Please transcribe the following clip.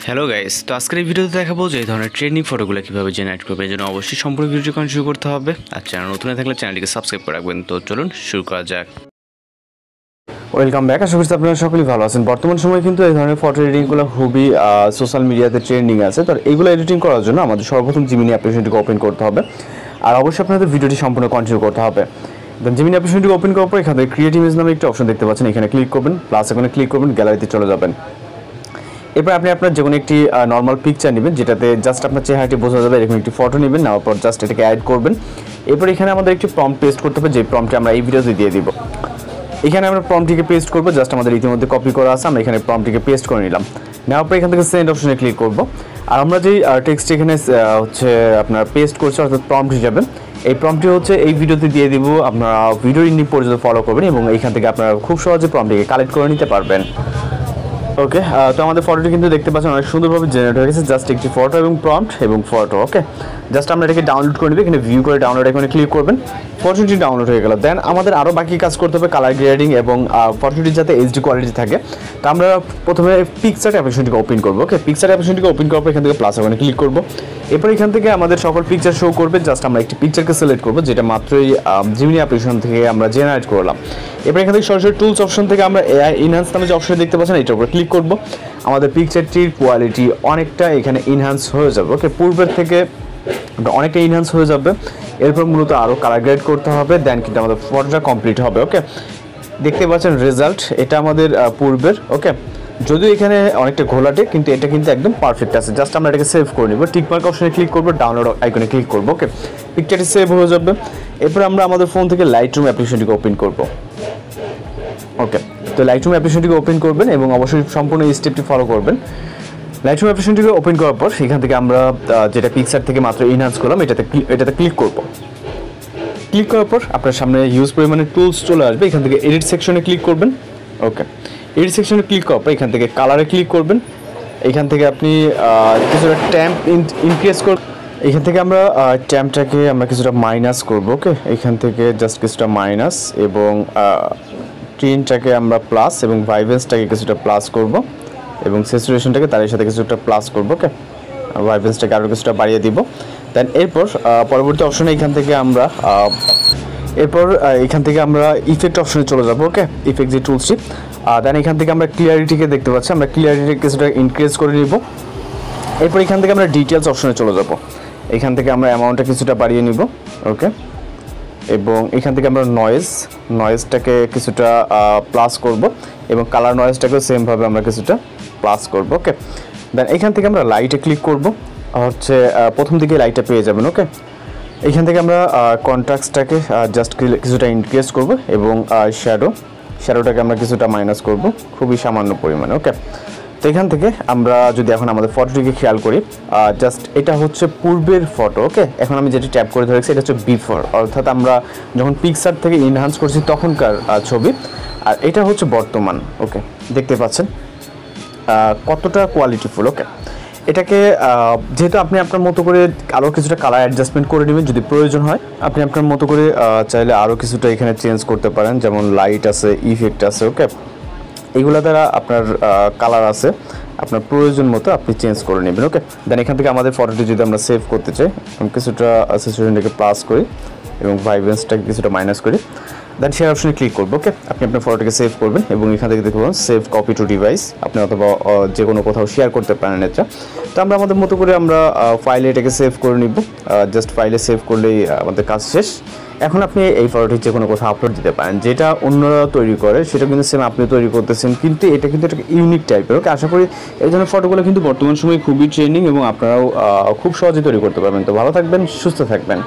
Hello guys, তো আজকের এই ভিডিওতে দেখাবো যে এই ধরনের ট্রেন্ডিং ফটোগুলো কীভাবে জেনারেট করবে। এই জন্য অবশ্যই সম্পূর্ণ ভিডিওটি কন্টিনিউ করতে হবে। আর চ্যানেল নতুন থাকলে চ্যানেলটিকে সাবস্ক্রাইব করে রাখবেন। তো চলুন শুরু করা যাক। Welcome back. আশা করছি আপনারা সকলেই ভালো আছেন। বর্তমান সময়ে কিন্তু এই ধরনের ফটো এডিটিংগুলো খুবই সোশ্যাল মিডিয়াতে ট্রেন্ডিং আছে। তো এইগুলো এডিটিং করার জন্য আমাদের সর্বপ্রথম জিমিনি অ্যাপ্লিকেশনটিকে ওপেন করতে হবে, আর অবশ্যই আপনাদের ভিডিওটি সম্পূর্ণ কন্টিনিউ করতে হবে। দেন জিমিনি অ্যাপ্লিকেশনটিকে ওপেন করার পর এখানে ক্রিয়েট ইমেজ নামে একটা অপশন দেখতে পাচ্ছেন, এখানে ক্লিক করবেন, প্লাস এখানে ক্লিক করবেন, গ্যালারিতে চলে যাবেন। এরপর আপনি আপনার যে কোনো একটি নর্মাল পিকচার নেবেন, যেটাতে জাস্ট আপনার চেহারাটি বোঝা যাবে, এরকম একটি ফটো নেবেন, নেওয়ার পর জাস্ট এটাকে অ্যাড করবেন। এরপর এখানে আমাদের একটি প্রম্পট পেস্ট করতে হবে, যে প্রম্পটটি আমরা এই ভিডিওতে দিয়ে দিব। এখানে আমরা প্রম্পটটিকে পেস্ট করব, জাস্ট আমাদের ইতিমধ্যে কপি করা আছে, আমরা এখানে প্রম্পটটিকে পেস্ট করে নিলাম। নেওয়ার পর এখান থেকে সেন্ড অপশনে ক্লিক করব। আর আমরা যেই টেক্সট এখানে হচ্ছে আপনার পেস্ট করছি, অর্থাৎ প্রম্পট হিসাবে, এই প্রম্পটটি হচ্ছে এই ভিডিওতে দিয়ে দিব। আপনারা ভিডিও ইন্ডিং পর্যন্ত ফলো করবেন এবং এইখান থেকে আপনারা খুব সহজে প্রম্পটটিকে কালেক্ট করে নিতে পারবেন। ওকে, তো আমাদের ফটোটি কিন্তু দেখতে পাচ্ছেন অনেক সুন্দরভাবে জেনারেট হয়ে গেছে। জাস্ট একটি ফটো এবং প্রম্পট এবং ফটো। ওকে, জাস্ট আমরা এটাকে ডাউনলোড করে নেব। এখানে ভিউ করে ডাউনলোড এখানে ক্লিক করবেন, ফটোটি ডাউনলোড হয়ে গেল। দেন আমাদের আরও বাকি কাজ করতে হবে, কালার গ্রেডিং এবং ফটোটি যাতে এইচডি কোয়ালিটি থাকে। তো আমরা প্রথমে পিকচার অ্যাপ্লিকেশনটিকে ওপেন করবো। ওকে, পিকচার অ্যাপ্লিকেশনটিকে ওপেন করার পর এখান থেকে প্লাস ওখানে ক্লিক করবো। এরপর এখান থেকে আমাদের সকল পিকচার শো করবে। জাস্ট আমরা একটি পিকচারকে সিলেক্ট করবো, যেটা মাত্রই জিমিনি অ্যাপ্লিকেশন থেকে আমরা জেনারেট করলাম। এরপর এখান থেকে সরাসরি টুলস অপশন থেকে আমরা এআই ইনহ্যান্স নামে যে অপশন দেখতে পাচ্ছেন, এটার উপর ক্লিক করবো। আমাদের পিকচারটির কোয়ালিটি অনেকটা এখানে ইনহ্যান্স হয়ে যাবে। ওকে, পূর্বের থেকে অনেকটা ইনহ্যান্স হয়ে যাবে। এরপর মূলত আরও কালার গ্রেড করতে হবে, দেন কিন্তু আমাদের ফটোটা কমপ্লিট হবে। ওকে, দেখতে পাচ্ছেন রেজাল্ট, এটা আমাদের পূর্বের। ওকে, যদিও এখানে অনেকটা ঘোলাটে, কিন্তু এটা কিন্তু একদম পারফেক্ট আছে। জাস্ট আমরা এটাকে সেভ করে নিব, টিকমার্ক অপশনে ক্লিক করবো, ডাউনলোড আইকনে ক্লিক করবো। ওকে, পিকচারটি সেভ হয়ে যাবে। এরপর আমরা আমাদের ফোন থেকে লাইটরুম অ্যাপ্লিকেশনটিকে ওপেন করবো। ওকে, তো লাইটরুম অ্যাপ্লিকেশনটিকে ওপেন করবেন এবং অবশ্যই সম্পূর্ণ এই স্টেপটি ফলো করবেন। লাইটরুম অ্যাপ্লিকেশনটিকে ওপেন করার পর এখান থেকে আমরা যেটা পিকচার থেকে মাত্র ইনহ্যান্স করলাম, এটাতে ক্লিক করব। ক্লিক করার পর আপনার সামনে হিউজ পরিমাণে টুলস চলে আসবে। এখান থেকে এডিট সেকশনে ক্লিক করবেন। ওকে, এডিট সেকশনে ক্লিক করার পর এখান থেকে কালারে ক্লিক করবেন। এখান থেকে আপনি কিছুটা ট্যাম্প ইনক্রিজ করবেন। এখান থেকে আমরা ট্যাম্পটাকে আমরা কিছুটা মাইনাস করব। ওকে, এখান থেকে জাস্ট কিছুটা মাইনাস, এবং ট্রিনটাকে আমরা প্লাস, এবং ভাইব্রেন্সটাকে কিছুটা প্লাস করব, এবং স্যাচুরেশনটাকে তার সাথে কিছুটা প্লাস করব। ওকে, ভাইব্রেন্সটাকে আরও কিছুটা বাড়িয়ে দিব। দেন এরপর পরবর্তী অপশনে এখান থেকে আমরা ইফেক্ট অপশনে চলে যাব। ওকে, ইফেক্ট যে টুলসটি, দেন এখান থেকে আমরা ক্লিয়ারিটিকে দেখতে পাচ্ছি, আমরা ক্লিয়ারিটি কিছুটা ইনক্রিজ করে নিব। এরপর এখান থেকে আমরা ডিটেলস অপশনে চলে যাব। এখান থেকে আমরা অ্যামাউন্টটা কিছুটা বাড়িয়ে নিব। ওকে, এবং এখান থেকে আমরা নয়েজটাকে কিছুটা প্লাস করব, এবং কালার নয়েজটাকেও সেমভাবে আমরা কিছুটা প্লাস করব। ওকে, দেন এখান থেকে আমরা লাইটে ক্লিক করব, হচ্ছে প্রথম দিকে লাইটটা পেয়ে যাবেন। ওকে, এখান থেকে আমরা কন্ট্রাস্টটাকে জাস্ট কিছুটা ইনক্রিজ করব, এবং শ্যাডোটাকে আমরা কিছুটা মাইনাস করব, খুবই সামান্য পরিমাণে। ওকে, তো এখান থেকে আমরা যদি এখন আমাদের ফটোটিকে খেয়াল করি, জাস্ট এটা হচ্ছে পূর্বের ফটো। ওকে, এখন আমি যেটি ট্যাপ করে ধরেছি এটা হচ্ছে বিফোর, অর্থাৎ আমরা যখন পিকচার থেকে ইনহ্যান্স করছি তখনকার ছবি, আর এটা হচ্ছে বর্তমান। ওকে, দেখতে পাচ্ছেন কতটা কোয়ালিটিফুল। ওকে, এটাকে যেহেতু আপনি আপনার মতো করে আরও কিছুটা কালার অ্যাডজাস্টমেন্ট করে নেবেন, যদি প্রয়োজন হয় আপনি আপনার মতো করে চাইলে আরও কিছুটা এখানে চেঞ্জ করতে পারেন, যেমন লাইট আছে, ইফেক্ট আছে। ওকে, এগুলো দ্বারা আপনার কালার আছে, আপনার প্রয়োজন মতো আপনি চেঞ্জ করে নেবেন। ওকে, দেন এখান থেকে আমাদের ফটোটি যদি আমরা সেভ করতে চাই, কিছুটা স্যাচুরেশনটাকে প্লাস করি এবং ভাইব্রেন্সটাকে কিছুটা মাইনাস করি, দেন শেয়ার অপশনে ক্লিক করবো। ওকে, আপনি আপনার ফটোটিকে সেভ করবেন এবং এখান থেকে দেখতে পাবেন সেভ কপি টু ডিভাইস, আপনি অথবা যে কোনো কোথাও শেয়ার করতে পারেন এটা। তো আমরা আমাদের মতো করে আমরা ফাইলে এটাকে সেভ করে নিব। জাস্ট ফাইলে সেভ করলেই আমাদের কাজ শেষ। এখন আপনি এই ফটোটি যে কোনো কোথাও আপলোড দিতে পারেন, যেটা অন্যরা তৈরি করে সেটা কিন্তু সেম আপনি তৈরি করতেছেন, কিন্তু এটা কিন্তু একটা ইউনিক টাইপের। ওকে, আশা করি এই ধরনের ফটোগুলো কিন্তু বর্তমান সময়ে খুবই ট্রেন্ডিং এবং আপনারাও খুব সহজে তৈরি করতে পারবেন। তো ভালো থাকবেন, সুস্থ থাকবেন।